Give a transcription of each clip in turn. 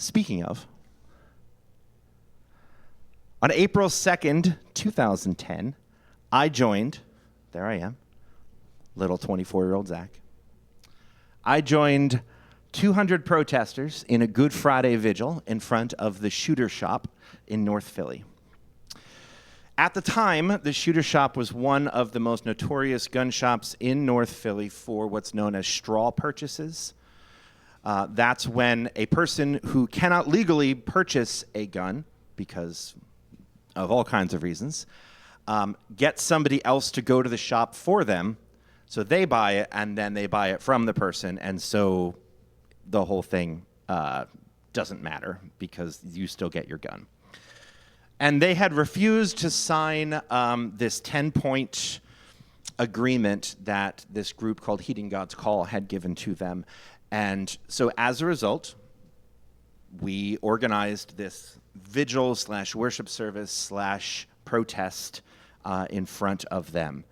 Speaking of, on April 2nd, 2010, I joined, there I am, little 24-year-old Zack. I joined 200 protesters in a Good Friday vigil in front of the Shooter Shop in North Philly. At the time, the Shooter Shop was one of the most notorious gun shops in North Philly for what's known as straw purchases. That's when a person who cannot legally purchase a gun, because of all kinds of reasons, gets somebody else to go to the shop for them, so they buy it, and then they buy it from the person, and so the whole thing doesn't matter because you still get your gun. And they had refused to sign this 10-point agreement that this group called Heeding God's Call had given to them. And so as a result, we organized this vigil / worship service / protest in front of them.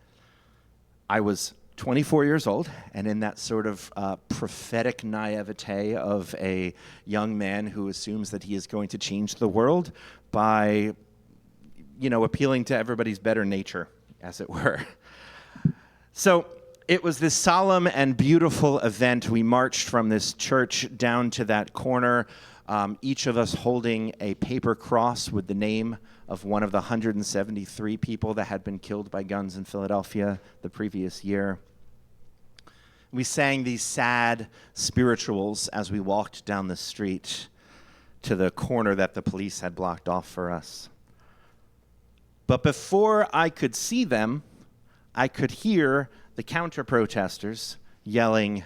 I was 24 years old, and in that sort of prophetic naivete of a young man who assumes that he is going to change the world by, appealing to everybody's better nature, as it were. So it was this solemn and beautiful event. We marched from this church down to that corner, each of us holding a paper cross with the name of one of the 173 people that had been killed by guns in Philadelphia the previous year. We sang these sad spirituals as we walked down the street to the corner that the police had blocked off for us. But before I could see them, I could hear the counter-protesters yelling,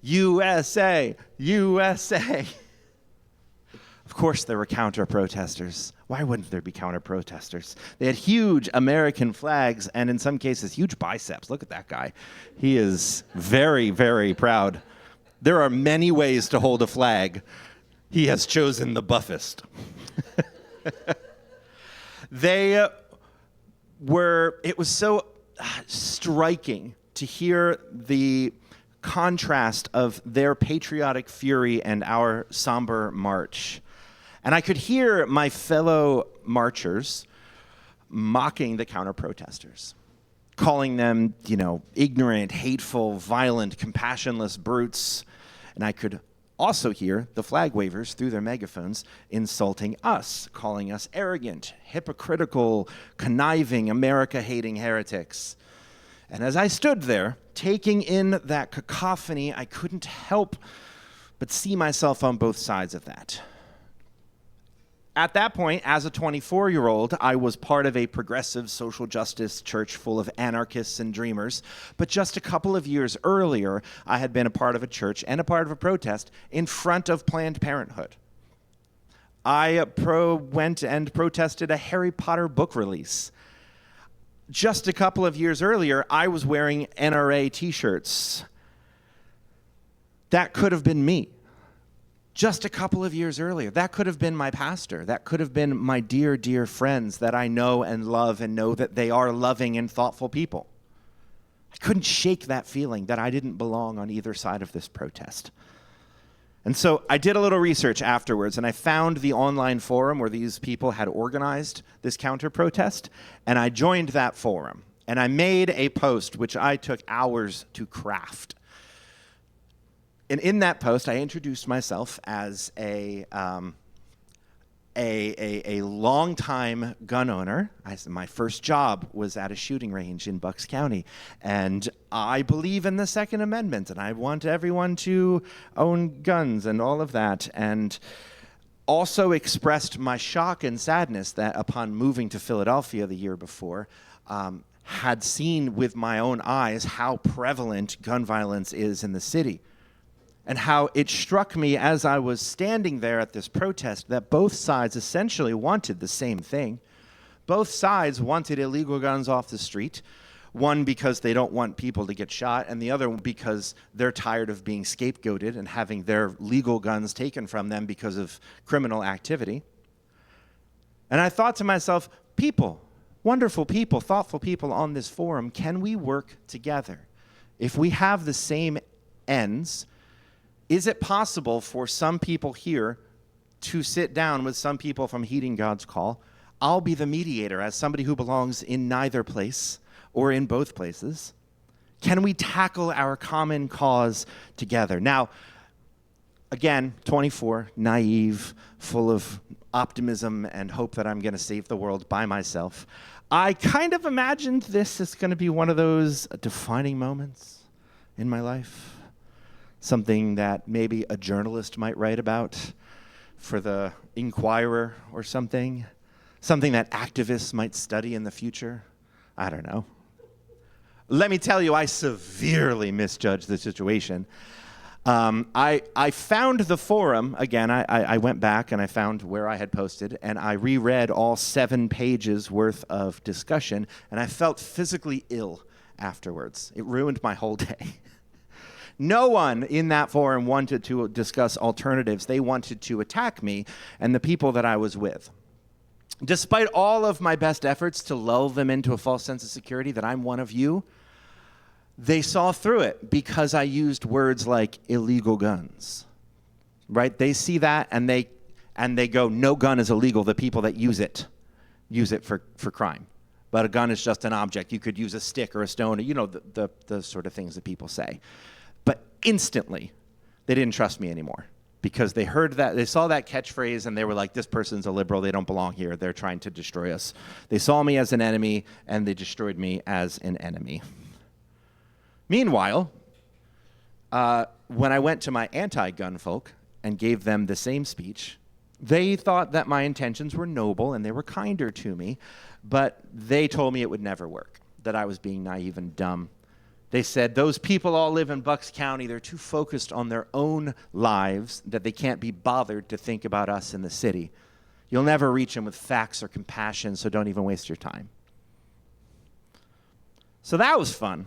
USA, USA. Of course there were counter-protesters. Why wouldn't there be counter-protesters? They had huge American flags and in some cases huge biceps. Look at that guy. He is very, very proud. There are many ways to hold a flag. He has chosen the buffest. It was so striking to hear the contrast of their patriotic fury and our somber march. And I could hear my fellow marchers mocking the counter-protesters, calling them, ignorant, hateful, violent, compassionless brutes. And I could also hear the flag wavers through their megaphones insulting us, calling us arrogant, hypocritical, conniving, America-hating heretics. And as I stood there, taking in that cacophony, I couldn't help but see myself on both sides of that. At that point, as a 24-year-old, I was part of a progressive social justice church full of anarchists and dreamers. But just a couple of years earlier, I had been a part of a church and a part of a protest in front of Planned Parenthood. I went and protested a Harry Potter book release. Just a couple of years earlier, I was wearing NRA t-shirts. That could have been me. Just a couple of years earlier, that could have been my pastor. That could have been my dear, dear friends that I know and love and know that they are loving and thoughtful people. I couldn't shake that feeling that I didn't belong on either side of this protest. And so I did a little research afterwards, and I found the online forum where these people had organized this counter-protest, and I joined that forum. And I made a post, which I took hours to craft. And in that post, I introduced myself as a longtime gun owner. My first job was at a shooting range in Bucks County. And I believe in the Second Amendment, and I want everyone to own guns and all of that. And also expressed my shock and sadness that upon moving to Philadelphia the year before, had seen with my own eyes how prevalent gun violence is in the city. And how it struck me as I was standing there at this protest that both sides essentially wanted the same thing. Both sides wanted illegal guns off the street, one because they don't want people to get shot, and the other because they're tired of being scapegoated and having their legal guns taken from them because of criminal activity. And I thought to myself, people, wonderful people, thoughtful people on this forum, can we work together? if we have the same ends, is it possible for some people here to sit down with some people from heeding God's call? I'll be the mediator as somebody who belongs in neither place or in both places. Can we tackle our common cause together? Now, again, 24, naive, full of optimism and hope that I'm going to save the world by myself. I kind of imagined this is going to be one of those defining moments in my life. Something that maybe a journalist might write about for the Inquirer or something. Something that activists might study in the future. I don't know. Let me tell you, I severely misjudged the situation. I found the forum, again, I went back and I found where I had posted, and I reread all 7 pages worth of discussion, and I felt physically ill afterwards. It ruined my whole day. No one in that forum wanted to discuss alternatives. They wanted to attack me and the people that I was with. Despite all of my best efforts to lull them into a false sense of security that I'm one of you, they saw through it because I used words like illegal guns, right? They see that and they go, no gun is illegal. The people that use it for crime. But a gun is just an object. You could use a stick or a stone, or, the sort of things that people say. But instantly, they didn't trust me anymore because they heard that, they saw that catchphrase and they were like, this person's a liberal, they don't belong here, they're trying to destroy us. They saw me as an enemy and they destroyed me as an enemy. Meanwhile, when I went to my anti-gun folk and gave them the same speech, they thought that my intentions were noble and they were kinder to me, but they told me it would never work, that I was being naive and dumb. They said, those people all live in Bucks County. They're too focused on their own lives that they can't be bothered to think about us in the city. You'll never reach them with facts or compassion, so don't even waste your time. So that was fun.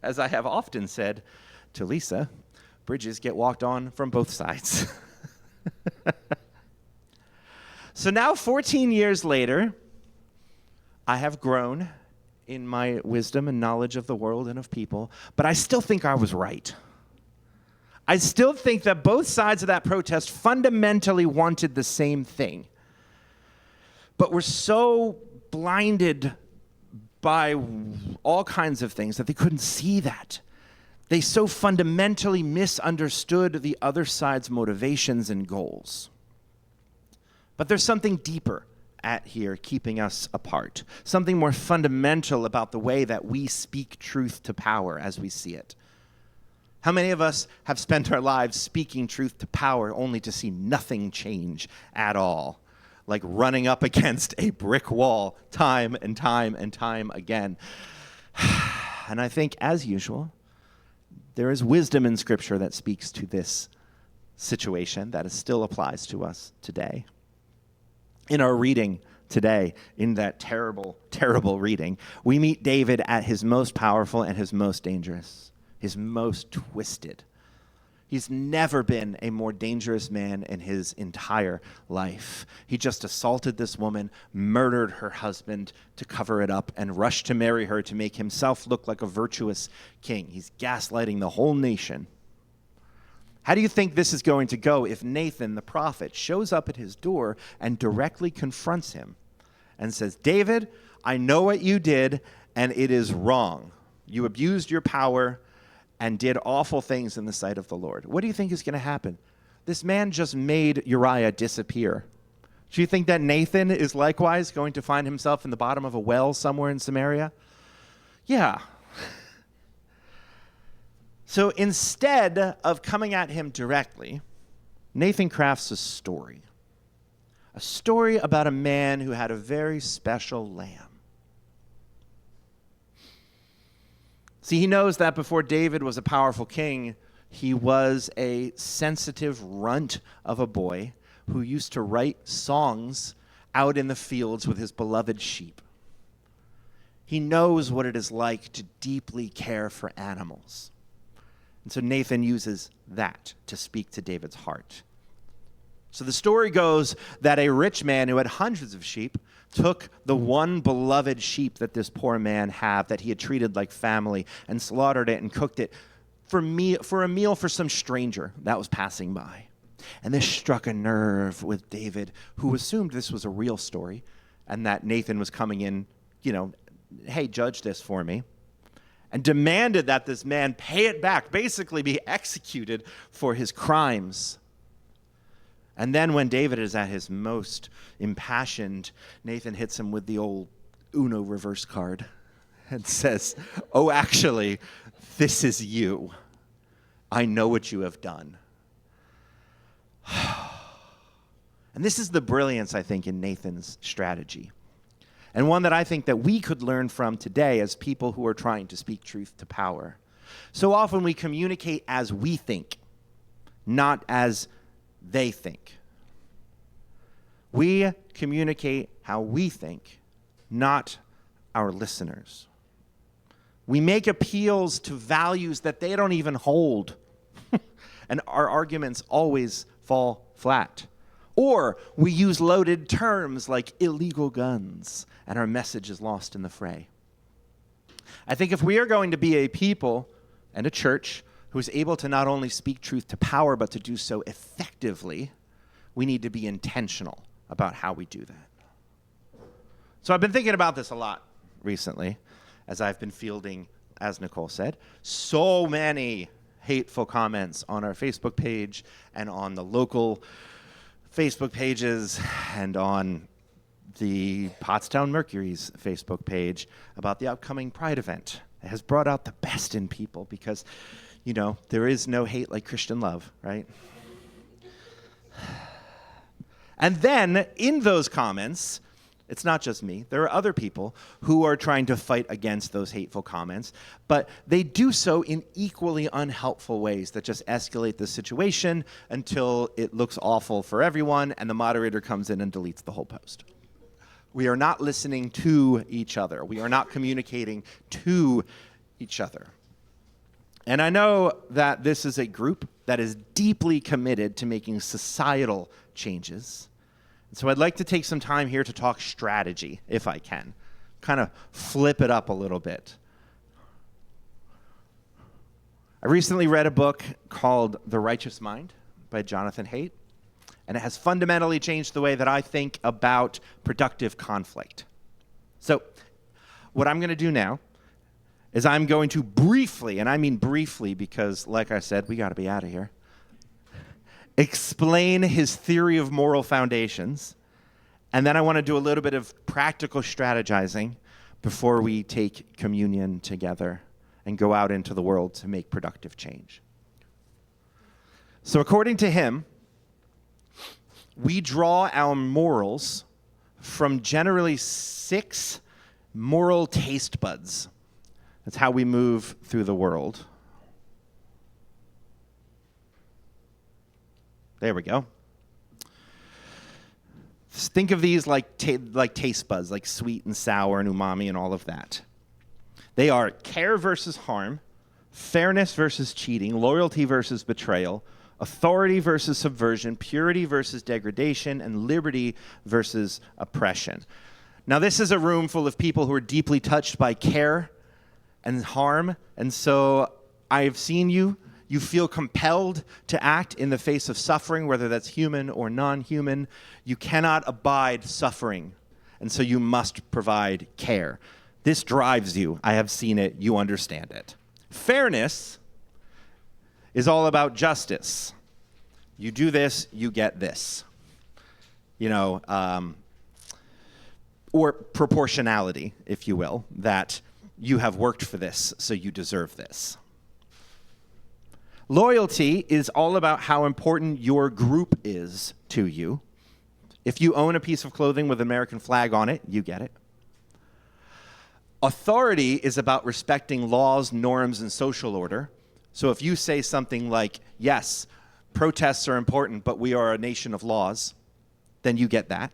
As I have often said to Lisa, bridges get walked on from both sides. So now, 14 years later, I have grown in my wisdom and knowledge of the world and of people, but I still think I was right. I still think that both sides of that protest fundamentally wanted the same thing, but were so blinded by all kinds of things that they couldn't see that. They so fundamentally misunderstood the other side's motivations and goals. But there's something deeper at here keeping us apart, something more fundamental about the way that we speak truth to power as we see it. How many of us have spent our lives speaking truth to power only to see nothing change at all? Like running up against a brick wall time and time and time again. And I think, as usual, there is wisdom in Scripture that speaks to this situation that still applies to us today. In our reading today, in that terrible, terrible reading, we meet David at his most powerful and his most dangerous, his most twisted. He's never been a more dangerous man in his entire life. He just assaulted this woman, murdered her husband to cover it up, and rushed to marry her to make himself look like a virtuous king. He's gaslighting the whole nation. How do you think this is going to go if Nathan, the prophet, shows up at his door and directly confronts him and says, David, I know what you did, and it is wrong. You abused your power and did awful things in the sight of the Lord. What do you think is going to happen? This man just made Uriah disappear. Do you think that Nathan is likewise going to find himself in the bottom of a well somewhere in Samaria? Yeah. So instead of coming at him directly, Nathan crafts a story about a man who had a very special lamb. See, he knows that before David was a powerful king, he was a sensitive runt of a boy who used to write songs out in the fields with his beloved sheep. He knows what it is like to deeply care for animals. And so Nathan uses that to speak to David's heart. So the story goes that a rich man who had hundreds of sheep took the one beloved sheep that this poor man had that he had treated like family and slaughtered it and cooked it for a meal for some stranger that was passing by. And this struck a nerve with David, who assumed this was a real story and that Nathan was coming in, hey, judge this for me, and demanded that this man pay it back, basically be executed for his crimes. And then when David is at his most impassioned, Nathan hits him with the old Uno reverse card and says, oh, actually, this is you. I know what you have done. And this is the brilliance, I think, in Nathan's strategy. And one that I think that we could learn from today as people who are trying to speak truth to power. So often we communicate as we think, not as they think. We communicate how we think, not our listeners. We make appeals to values that they don't even hold, and our arguments always fall flat. Or we use loaded terms like illegal guns, and our message is lost in the fray. I think if we are going to be a people and a church who is able to not only speak truth to power, but to do so effectively, we need to be intentional about how we do that. So I've been thinking about this a lot recently, as I've been fielding, as Nicole said, so many hateful comments on our Facebook page and on the local Facebook pages and on the Pottstown Mercury's Facebook page about the upcoming Pride event. It has brought out the best in people because, there is no hate like Christian love, right? And then in those comments, it's not just me. There are other people who are trying to fight against those hateful comments, but they do so in equally unhelpful ways that just escalate the situation until it looks awful for everyone, and the moderator comes in and deletes the whole post. We are not listening to each other. We are not communicating to each other. And I know that this is a group that is deeply committed to making societal changes. So I'd like to take some time here to talk strategy, if I can. Kind of flip it up a little bit. I recently read a book called The Righteous Mind by Jonathan Haidt, and it has fundamentally changed the way that I think about productive conflict. So what I'm going to do now is I'm going to briefly, and I mean briefly because, like I said, we got to be out of here, explain his theory of moral foundations, and then I want to do a little bit of practical strategizing before we take communion together and go out into the world to make productive change. So according to him, we draw our morals from generally 6 moral taste buds. That's how we move through the world. There we go. Think of these like taste buds, like sweet and sour and umami and all of that. They are care versus harm, fairness versus cheating, loyalty versus betrayal, authority versus subversion, purity versus degradation, and liberty versus oppression. Now, this is a room full of people who are deeply touched by care and harm, and so I've seen you. You feel compelled to act in the face of suffering, whether that's human or non-human. You cannot abide suffering, and so you must provide care. This drives you. I have seen it. You understand it. Fairness is all about justice. You do this, you get this. Or proportionality, if you will, that you have worked for this, so you deserve this. Loyalty is all about how important your group is to you. If you own a piece of clothing with an American flag on it, you get it. Authority is about respecting laws, norms, and social order. So if you say something like, yes, protests are important, but we are a nation of laws, then you get that.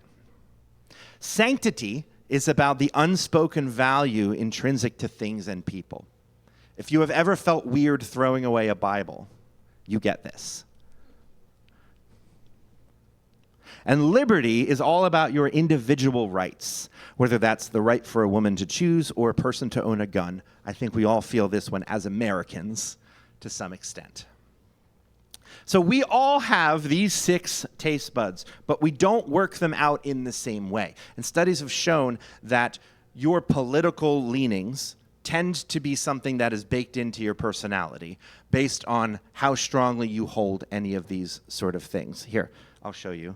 Sanctity is about the unspoken value intrinsic to things and people. If you have ever felt weird throwing away a Bible, you get this. And liberty is all about your individual rights, whether that's the right for a woman to choose or a person to own a gun. I think we all feel this one as Americans to some extent. So we all have these 6 taste buds, but we don't work them out in the same way. And studies have shown that your political leanings tend to be something that is baked into your personality based on how strongly you hold any of these sort of things. Here, I'll show you.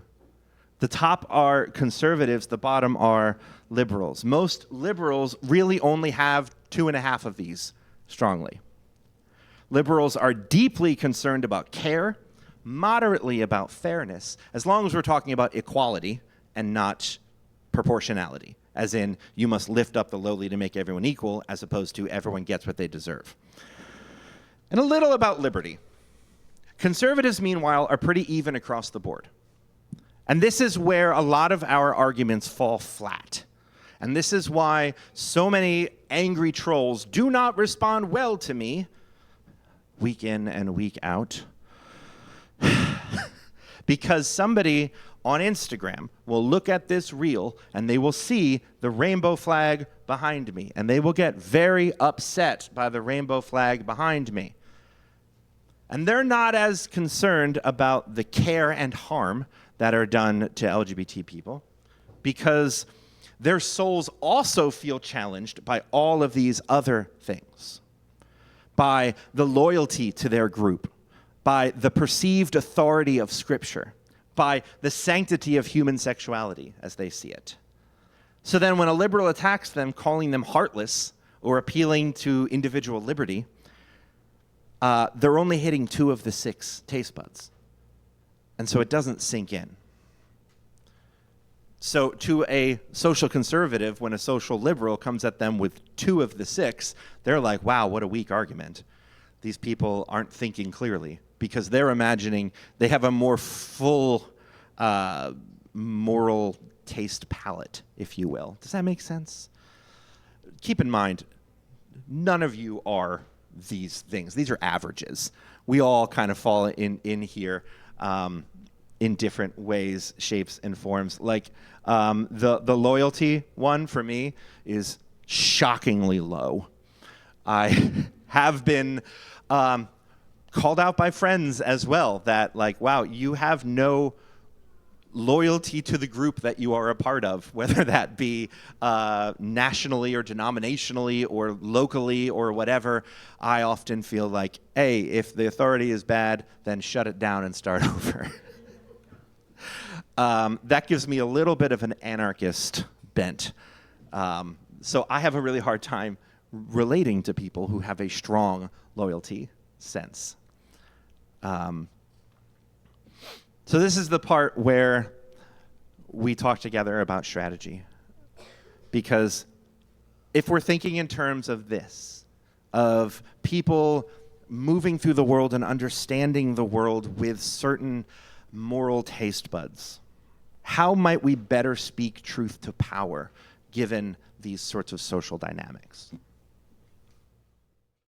The top are conservatives, the bottom are liberals. Most liberals really only have 2.5 of these strongly. Liberals are deeply concerned about care, moderately about fairness, as long as we're talking about equality and not proportionality, as in you must lift up the lowly to make everyone equal, as opposed to everyone gets what they deserve. And a little about liberty. Conservatives, meanwhile, are pretty even across the board. And this is where a lot of our arguments fall flat. And this is why so many angry trolls do not respond well to me week in and week out. Because somebody on Instagram will look at this reel and they will see the rainbow flag behind me, and they will get very upset by the rainbow flag behind me. And they're not as concerned about the care and harm that are done to LGBT people, because their souls also feel challenged by all of these other things, by the loyalty to their group, by the perceived authority of Scripture, by the sanctity of human sexuality as they see it. So then when a liberal attacks them, calling them heartless or appealing to individual liberty, they're only hitting 2 of the 6 taste buds. And so it doesn't sink in. So to a social conservative, when a social liberal comes at them with 2 of the 6, they're like, wow, what a weak argument. These people aren't thinking clearly, because they're imagining they have a more full moral taste palette, if you will. Does that make sense? Keep in mind, none of you are these things. These are averages. We all kind of fall in here in different ways, shapes, and forms. Like the loyalty one for me is shockingly low. I have been called out by friends as well that, like, wow, you have no loyalty to the group that you are a part of, whether that be nationally or denominationally or locally or whatever. I often feel like, hey, if the authority is bad, then shut it down and start over. That gives me a little bit of an anarchist bent. So I have a really hard time relating to people who have a strong loyalty sense. So this is the part where we talk together about strategy. Because if we're thinking in terms of this, of people moving through the world and understanding the world with certain moral taste buds, how might we better speak truth to power given these sorts of social dynamics?